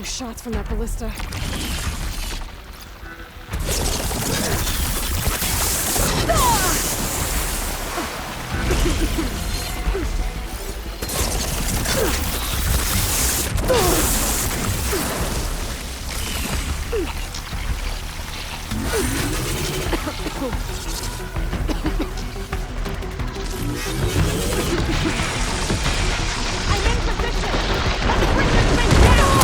Some shots from that ballista. I'm in position! Let's bring this thing down!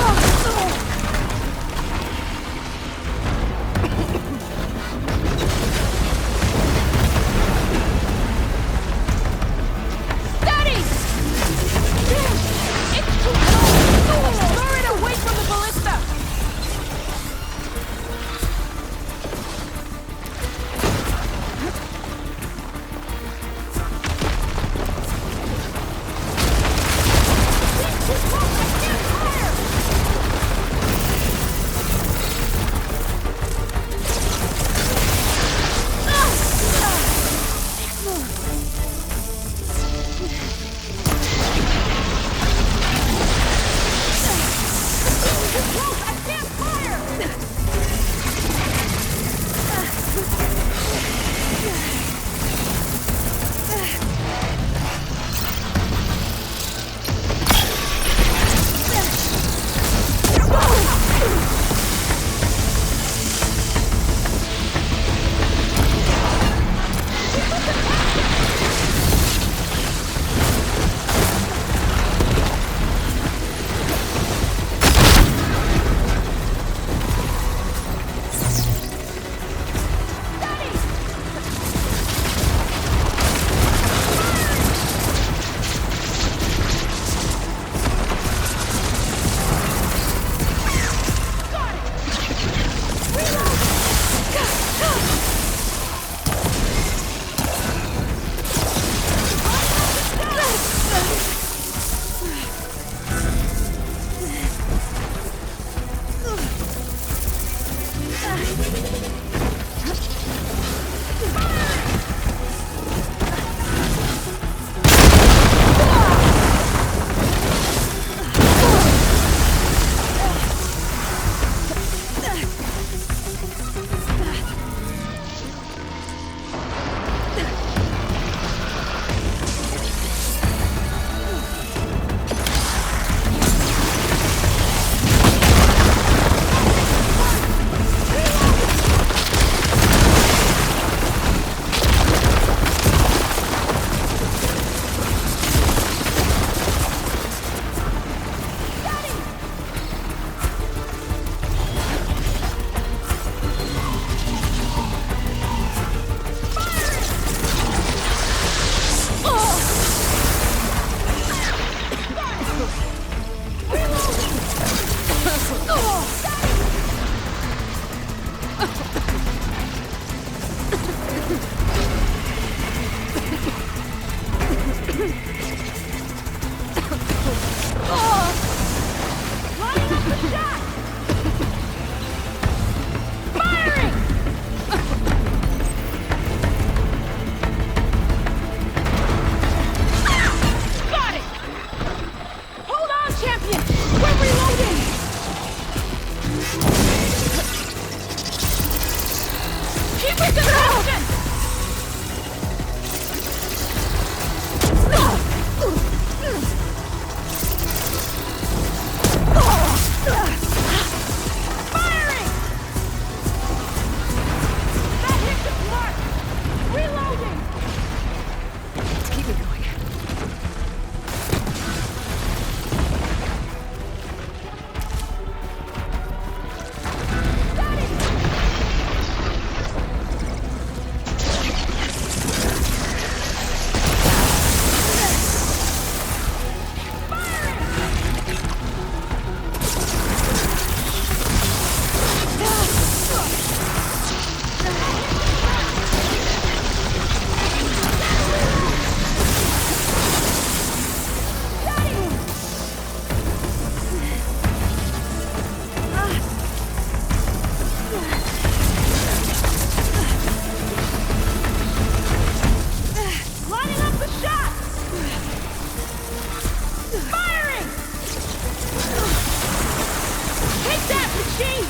Take that, machine!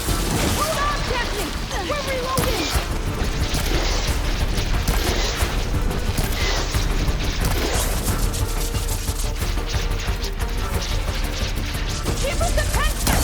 Hold on, Captain! We're reloading! Keep us attention!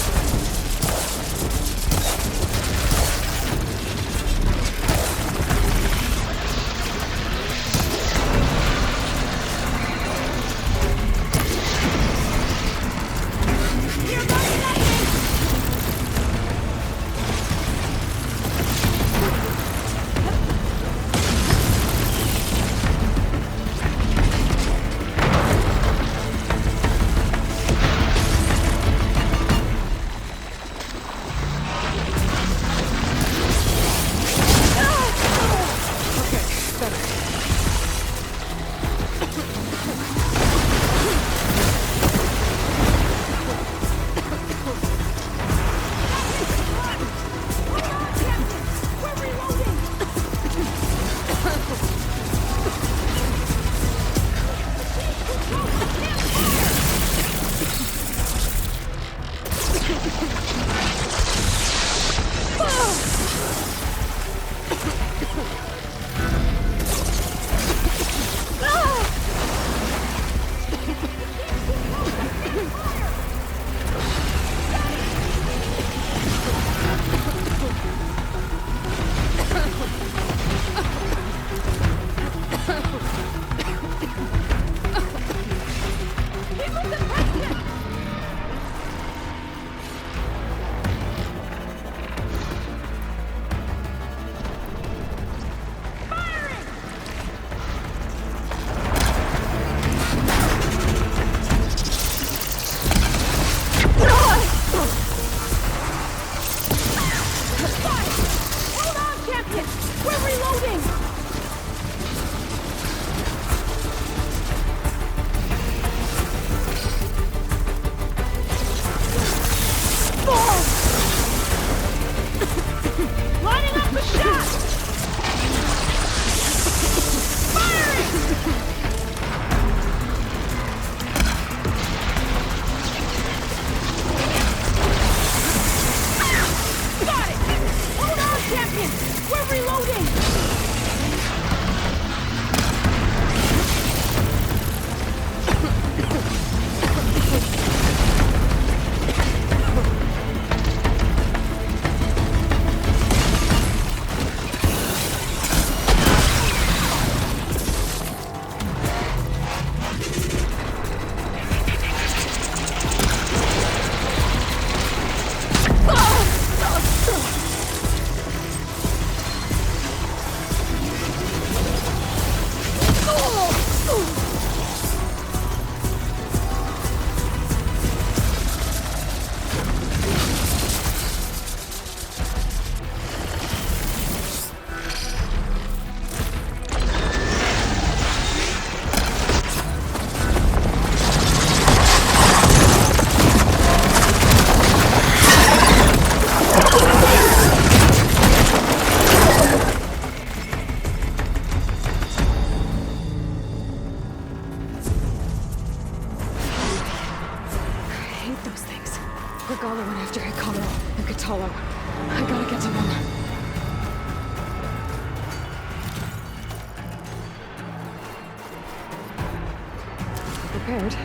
Regala went after Hikaru and Katalo. I gotta get to them. Prepared.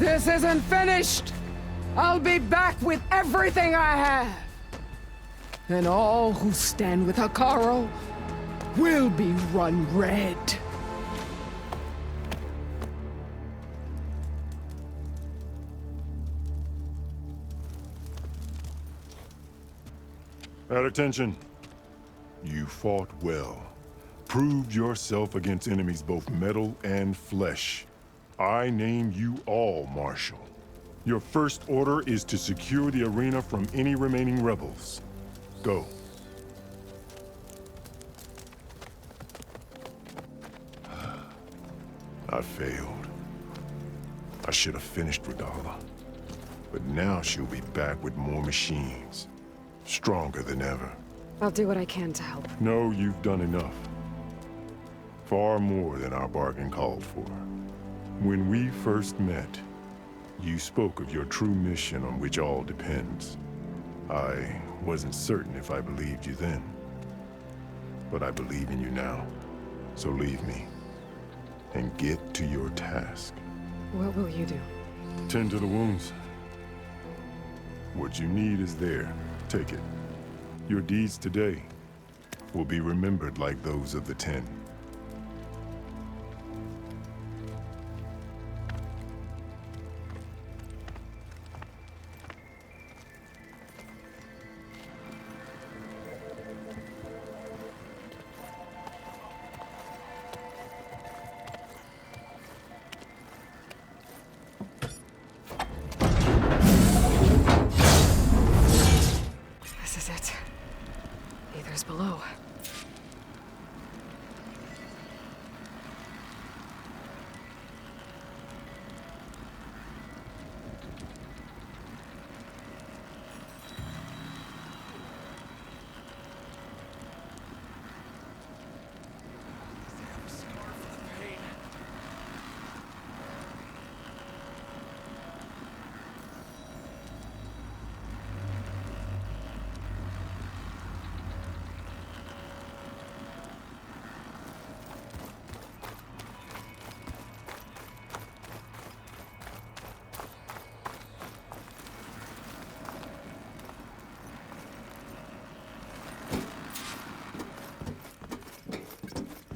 This isn't finished! I'll be back with everything I have! And all who stand with Hekarro will be run red. At attention. You fought well. Proved yourself against enemies both metal and flesh. I name you all Marshal. Your first order is to secure the arena from any remaining rebels. Go. I failed. I should have finished Regalla. But now she'll be back with more machines. Stronger than ever. I'll do what I can to help. No, you've done enough. Far more than our bargain called for. When we first met, you spoke of your true mission on which all depends. I wasn't certain if I believed you then. But I believe in you now. So leave me. And get to your task. What will you do? Tend to the wounds. What you need is there. Take it. Your deeds today will be remembered like those of the Ten. This is it. Aether's below.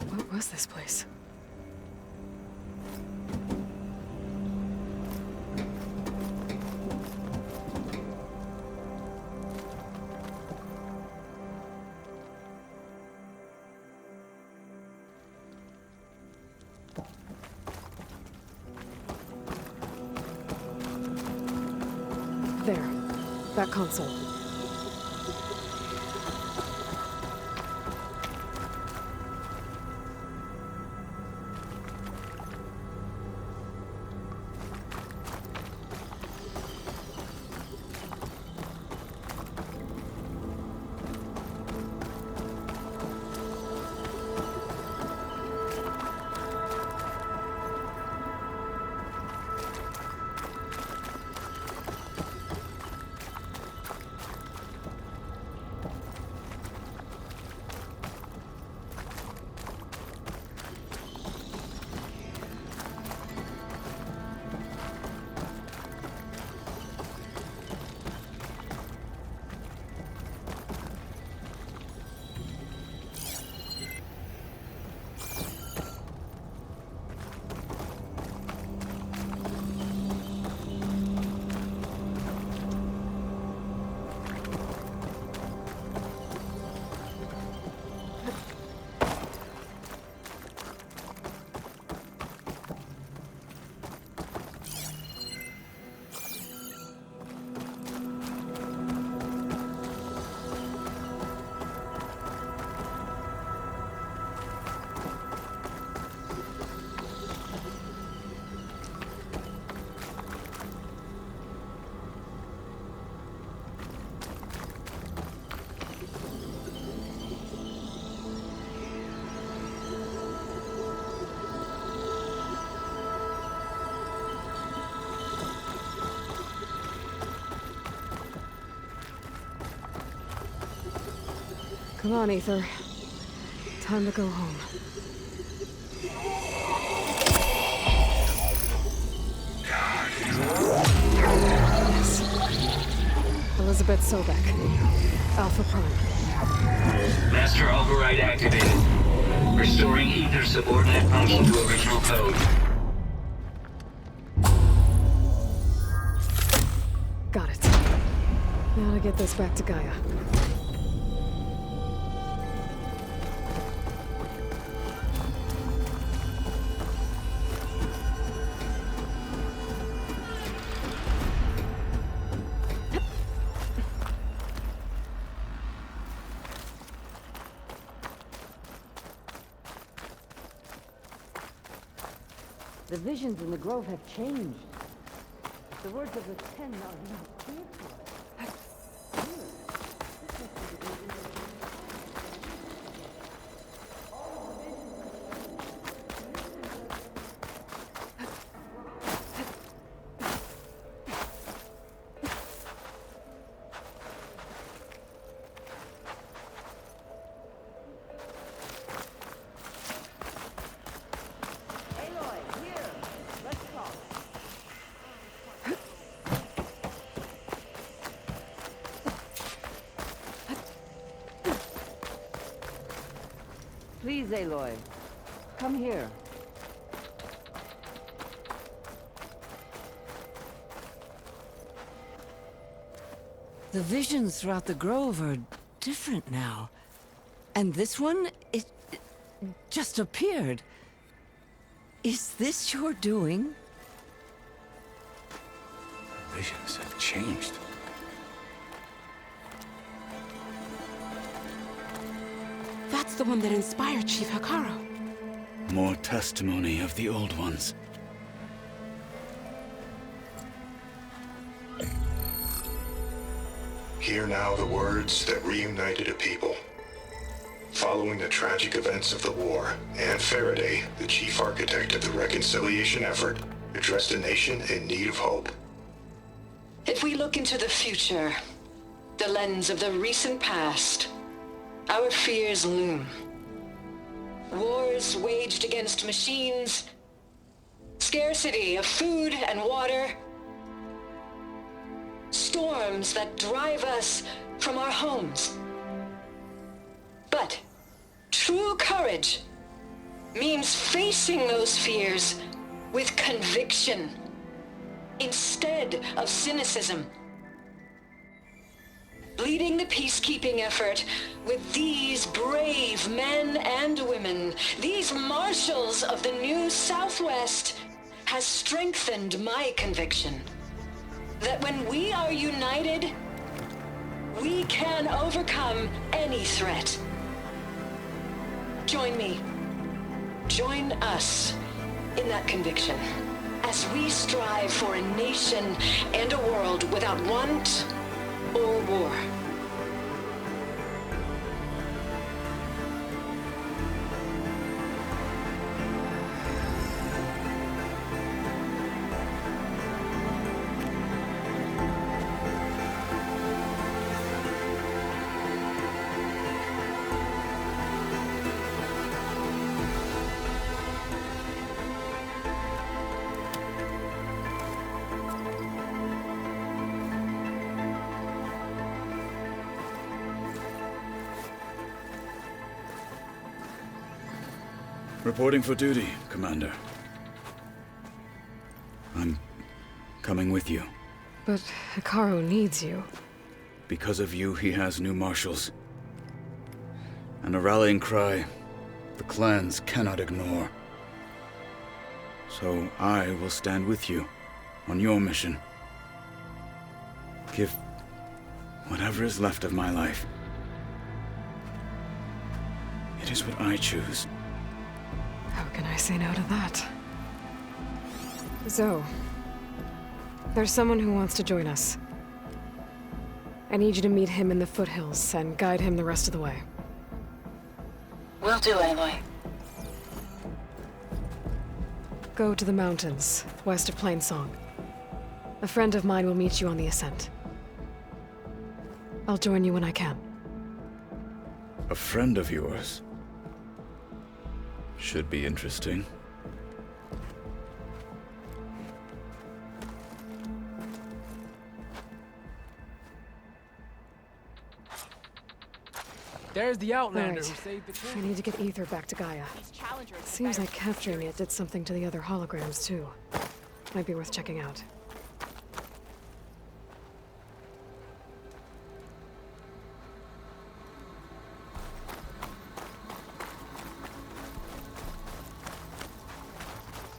What was this place? There. That console. Come on, Aether. Time to go home. God, Elizabeth Sobek. Alpha Prime. Master override activated. Restoring ether subordinate function to original code. Got it. Now to get this back to Gaia. The visions in the grove have changed. The words of the Ten are now clear to us. Aloy, here! Let's talk. Please, Aloy. Come here. The visions throughout the grove are different now. And this one, it just appeared. Is this your doing? Visions have changed. That's the one that inspired Chief Hekarro. More testimony of the old ones. Hear now the words that reunited a people. Following the tragic events of the war, Anne Faraday, the chief architect of the reconciliation effort, addressed a nation in need of hope. If we look into the future, the lens of the recent past, our fears loom. Wars waged against machines, scarcity of food and water, storms that drive us from our homes. But true courage means facing those fears with conviction instead of cynicism. Leading the peacekeeping effort with these brave men and women, these marshals of the new Southwest, has strengthened my conviction that when we are united, we can overcome any threat. Join me. Join us in that conviction as we strive for a nation and a world without want or war. Reporting for duty, Commander. I'm coming with you. But Hekarro needs you. Because of you, he has new marshals. And a rallying cry the clans cannot ignore. So I will stand with you on your mission. Give whatever is left of my life. It is what I choose. How can I say no to that? Zoe, there's someone who wants to join us. I need you to meet him in the foothills and guide him the rest of the way. Will do, Aloy. Go to the mountains, west of Plainsong. A friend of mine will meet you on the ascent. I'll join you when I can. A friend of yours? Should be interesting. There's the Outlander Right. who saved the I king. need to get Ether back to Gaia. These challengers. Seems like capturing it did something to the other holograms, too. Might be worth checking out.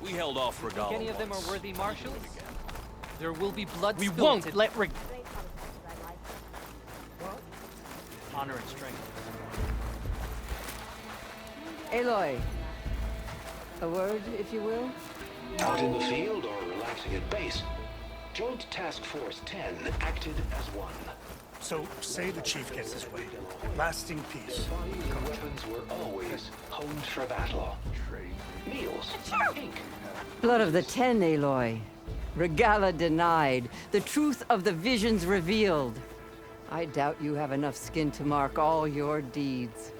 We held off Regala Any of them are once. worthy marshals? There will be blood We spilled won't to- let honor and strength. Aloy, a word, if you will? Out in the field or relaxing at base, Joint Task Force 10 acted as one. So, say the chief gets his way. Lasting peace. Their weapons were always honed for battle. Meals, ink, Blood of the Ten, Aloy. Regala denied. The truth of the visions revealed. I doubt you have enough skin to mark all your deeds.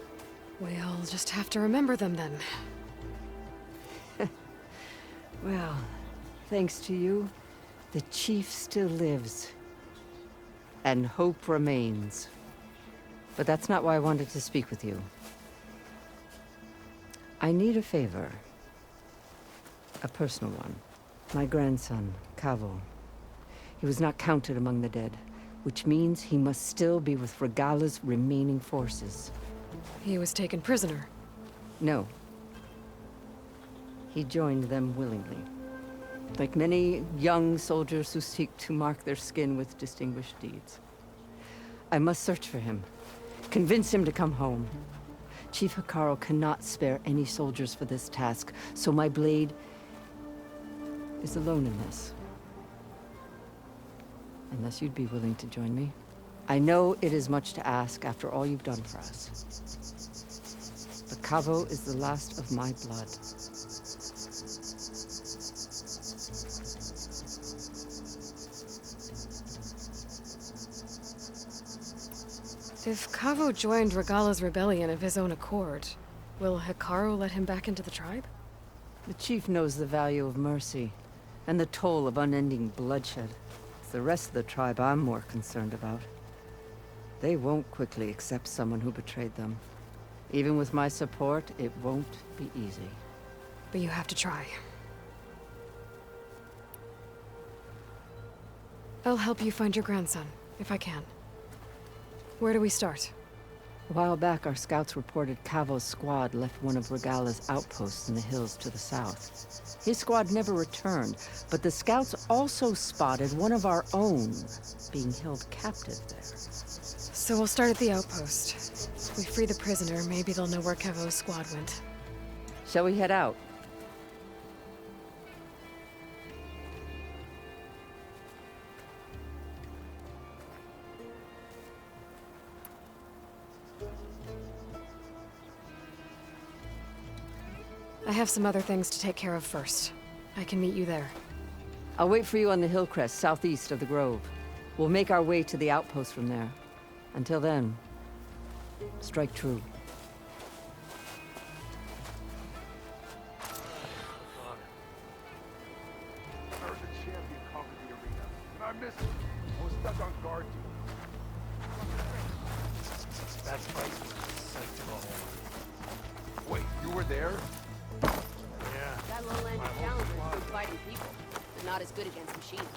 We'll just have to remember them then. Well, thanks to you, the chief still lives. And hope remains. But that's not why I wanted to speak with you. I need a favor. A personal one. My grandson, Cavo. He was not counted among the dead, which means he must still be with Regala's remaining forces. He was taken prisoner. No. He joined them willingly. Like many young soldiers who seek to mark their skin with distinguished deeds. I must search for him. Convince him to come home. Chief Hekarro cannot spare any soldiers for this task, so my blade is alone in this. Unless you'd be willing to join me. I know it is much to ask after all you've done for us. But Cavo is the last of my blood. If Cavo joined Regala's rebellion of his own accord, will Hekarro let him back into the tribe? The chief knows the value of mercy, and the toll of unending bloodshed. It's the rest of the tribe I'm more concerned about. They won't quickly accept someone who betrayed them. Even with my support, it won't be easy. But you have to try. I'll help you find your grandson, if I can. Where do we start? A while back, our scouts reported Cavo's squad left one of Regala's outposts in the hills to the south. His squad never returned, but the scouts also spotted one of our own being held captive there. So we'll start at the outpost. If we free the prisoner, maybe they'll know where Cavo's squad went. Shall we head out? I have some other things to take care of first. I can meet you there. I'll wait for you on the hill crest southeast of the grove. We'll make our way to the outpost from there. Until then, strike true. I heard the champion covered the arena, and I missed him. I was stuck on guard duty. That fight was psyched to go home. Wait, you were there? Yeah. That low-landed challenger is good fighting people, but not as good against machines.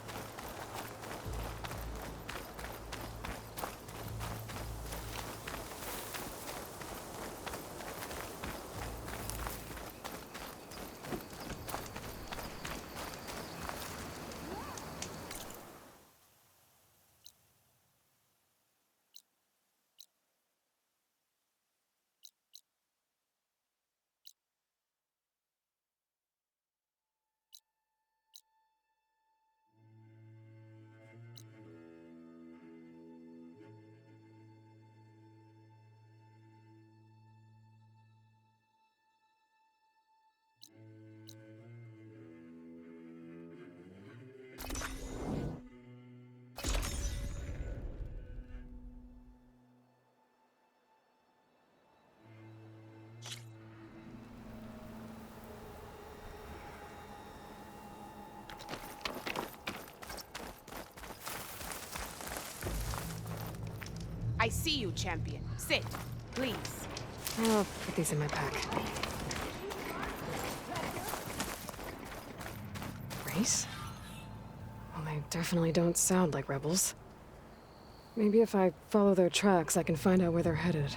I see you, champion. Sit. Please. I'll put these in my pack. Race? Well, they definitely don't sound like rebels. Maybe if I follow their tracks, I can find out where they're headed.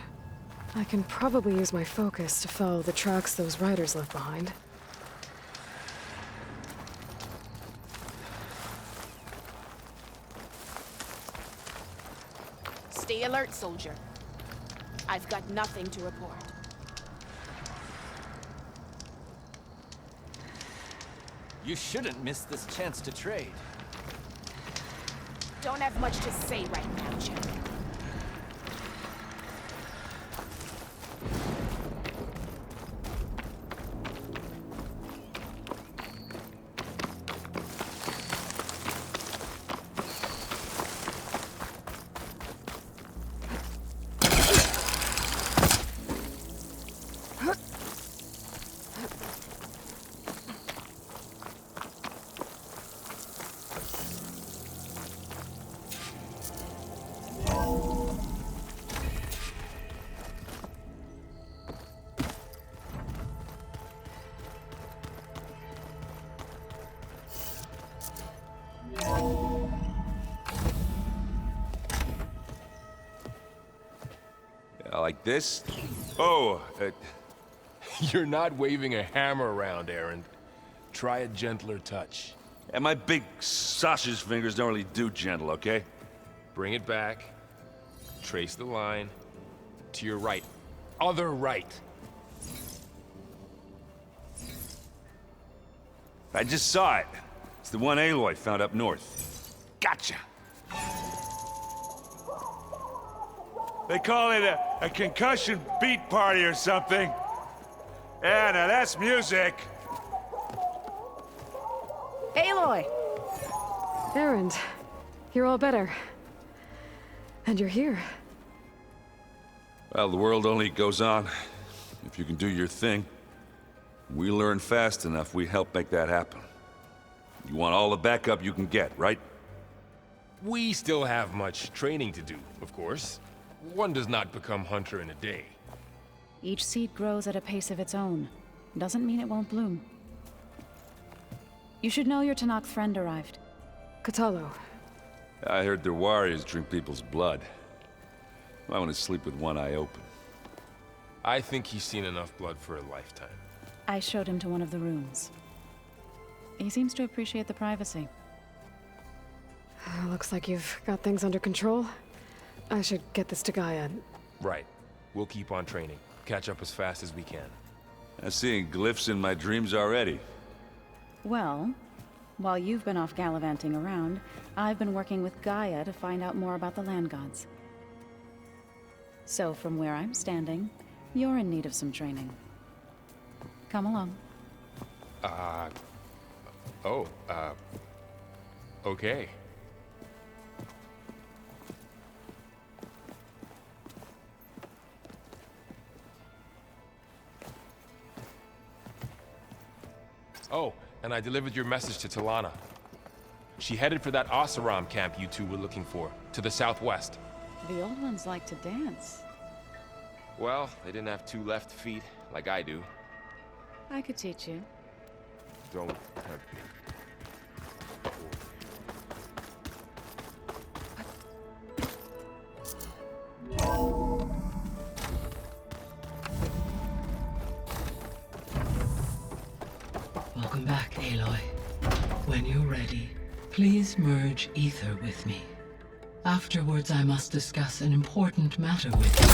I can probably use my focus to follow the tracks those riders left behind. Stay alert, soldier. I've got nothing to report. You shouldn't miss this chance to trade. Don't have much to say right now, General. Like this? Oh, you're not waving a hammer around, Erend. Try a gentler touch. And my big sausage fingers don't really do gentle, okay? Bring it back. Trace the line. To your right. Other right. I just saw it. It's the one Aloy found up north. Gotcha! They call it a concussion beat party or something. Yeah, now that's music. Aloy! Erend, you're all better. And you're here. Well, the world only goes on if you can do your thing. We learn fast enough, we help make that happen. You want all the backup you can get, right? We still have much training to do, of course. One does not become hunter in a day. Each seed grows at a pace of its own. Doesn't mean it won't bloom. You should know your Tenakth friend arrived. Kotallo. I heard their warriors drink people's blood. I want to sleep with one eye open. I think he's seen enough blood for a lifetime. I showed him to one of the rooms. He seems to appreciate the privacy. Looks like you've got things under control. I should get this to Gaia. Right. We'll keep on training. Catch up as fast as we can. I'm seeing glyphs in my dreams already. Well, while you've been off gallivanting around, I've been working with Gaia to find out more about the land gods. So from where I'm standing, you're in need of some training. Come along. Okay. Oh, and I delivered your message to Talana. She headed for that Oseram camp you two were looking for, to the southwest. The old ones like to dance. Well, they didn't have two left feet, like I do. I could teach you. Don't tempt me. Welcome back, Aloy. When you're ready, please merge ether with me. Afterwards, I must discuss an important matter with you.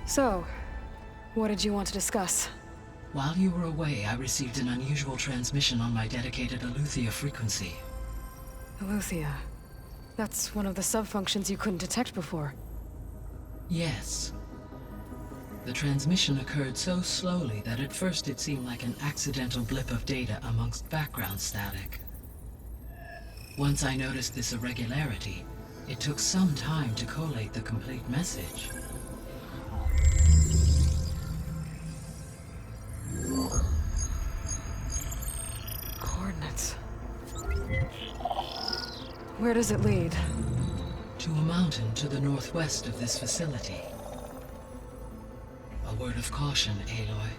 So, what did you want to discuss? While you were away, I received an unusual transmission on my dedicated Eleuthia frequency. Eleuthia. That's one of the sub-functions you couldn't detect before. Yes. The transmission occurred so slowly that at first it seemed like an accidental blip of data amongst background static. Once I noticed this irregularity, It took some time to collate the complete message. Coordinates. Where does it lead? To a mountain to the northwest of this facility. A word of caution, Aloy.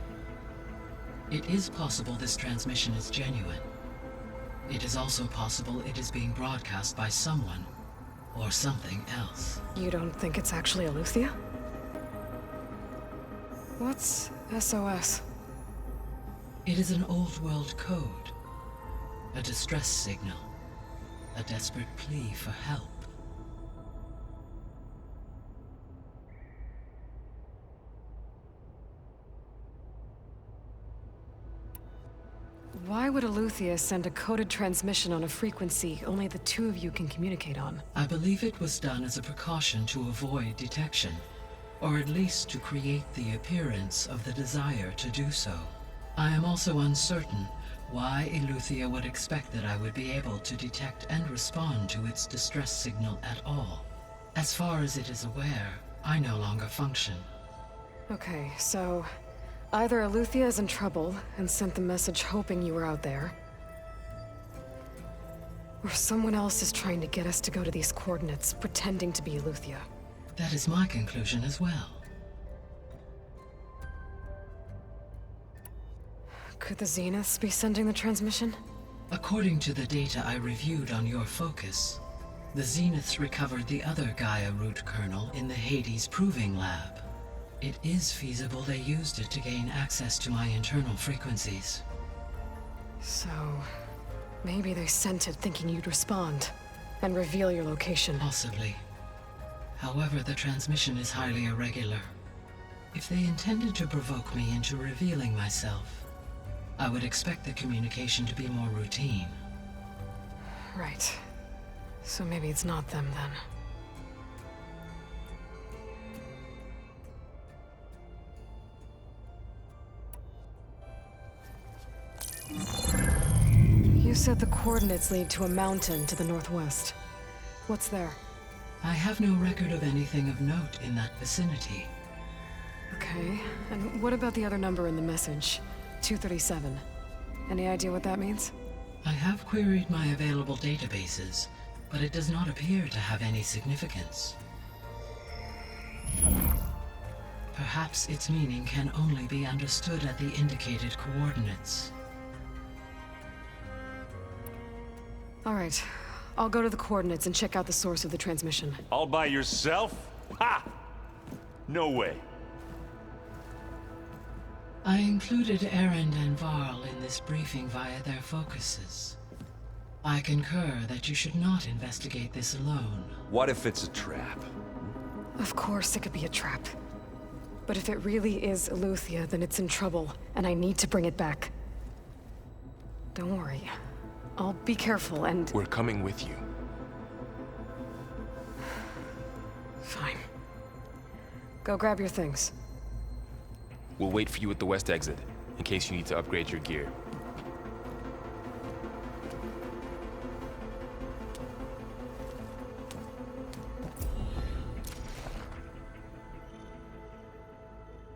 It is possible this transmission is genuine. It is also possible it is being broadcast by someone or something else. You don't think it's actually Eleuthia? What's SOS? It is an old world code. A distress signal. A desperate plea for help. Why would Eleuthia send a coded transmission on a frequency only the two of you can communicate on? I believe it was done as a precaution to avoid detection, or at least to create the appearance of the desire to do so. I am also uncertain why Eleuthia would expect that I would be able to detect and respond to its distress signal at all. As far as it is aware, I no longer function. Okay, so either Eleuthia is in trouble and sent the message hoping you were out there, or someone else is trying to get us to go to these coordinates, pretending to be Eleuthia. That is my conclusion as well. Could the Zeniths be sending the transmission? According to the data I reviewed on your focus, the Zeniths recovered the other Gaia root kernel in the Hades Proving Lab. It is feasible they used it to gain access to my internal frequencies. So, maybe they sent it thinking you'd respond and reveal your location. Possibly. However, the transmission is highly irregular. If they intended to provoke me into revealing myself, I would expect the communication to be more routine. Right. So maybe it's not them then. You said the coordinates lead to a mountain to the northwest. What's there? I have no record of anything of note in that vicinity. Okay, and what about the other number in the message? 237. Any idea what that means? I have queried my available databases, but it does not appear to have any significance. Perhaps its meaning can only be understood at the indicated coordinates. All right. I'll go to the coordinates and check out the source of the transmission. All by yourself? Ha! No way. I included Erend and Varl in this briefing via their focuses. I concur that you should not investigate this alone. What if it's a trap? Of course it could be a trap. But if it really is Eleuthia, then it's in trouble, and I need to bring it back. Don't worry. I'll be careful and... We're coming with you. Fine. Go grab your things. We'll wait for you at the west exit, in case you need to upgrade your gear.